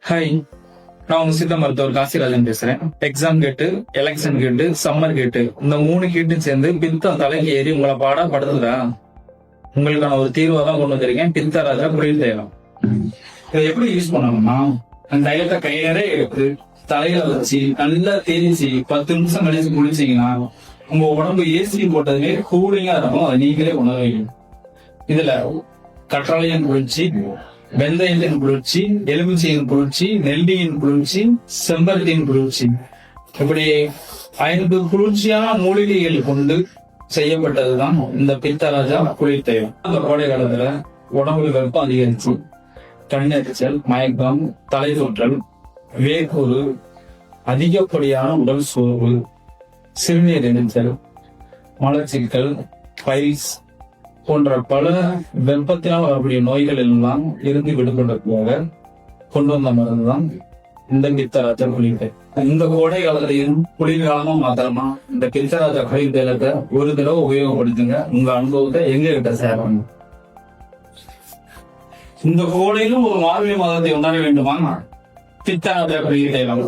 Hi, நான் உங்க சித்த மருத்துவர் காசிராஜன் பேசுறேன். எக்ஸாம் கேட்டு, எலெக்ஷன் கேட்டு, சம்மர் கேட்டு, இந்த 3 கேட்டும் சேர்ந்து பித்தம் தலைக்கு ஏறி உங்களை பாடா படுத்துதா? உங்களுக்கான ஒரு தீர்வை தான் கொண்டு வந்திருக்கேன். பித்தராஜா குளிர் தைலம். இதை எப்படி யூஸ் பண்ணணும்னா, அந்த தைலத்தை கையிலே எடுத்து தலையில வச்சு நல்லா தேய்ச்சி 10 நிமிஷம் கழிச்சு குளிச்சீங்கன்னா உங்க உடம்பு ஏசி போட்டதுமே கூலிங்கா இருக்கும். அதை நீங்களே உணர்வீங்க. இதுல கற்றாழையின் குளிர்ச்சி, வெந்தயத்தின் குளிர்ச்சி, எலுமிச்சையின் குளிர்ச்சி, நெல்லியின் குளிர்ச்சி, செம்பருத்தியின் குளிர்ச்சி, இப்படி 5 குளிர்ச்சியான மூலிகைகள் கொண்டு செய்யப்பட்டதுதான் இந்த பித்தராஜா குளிர் தைலம். அந்த கோடை காலத்துல உடம்புல வெப்பம் அதிகரிச்சு கண்ணெரிச்சல், மயக்கம், தலை தோற்றல், வேர்க்கூறு, அதிகப்படியான உடல் சோர்வு, சிறுநீர் எரிச்சல், மலச்சிக்கல், பைல்ஸ் போன்ற பல வெப்பத்தினால் வரக்கூடிய நோய்கள் எல்லாம் இருந்து விடுபடுவதற்காக கொண்டு வந்த மருந்து தான் இந்த பித்தராஜா குளிர் தைலம். இந்த கோடை காலத்திலையும் குளிர்காலமும் மாத்திரமா இந்த பித்தராஜா குளிர் தைலத்தை ஒரு தடவை உபயோகப்படுத்துங்க. உங்க அனுபவத்தை எங்க கிட்ட சேரணும். இந்த கோடையிலும் ஒரு மார்கழி மாதத்தை உணர வேண்டுமா? பித்தராஜா குளிர் தைலம்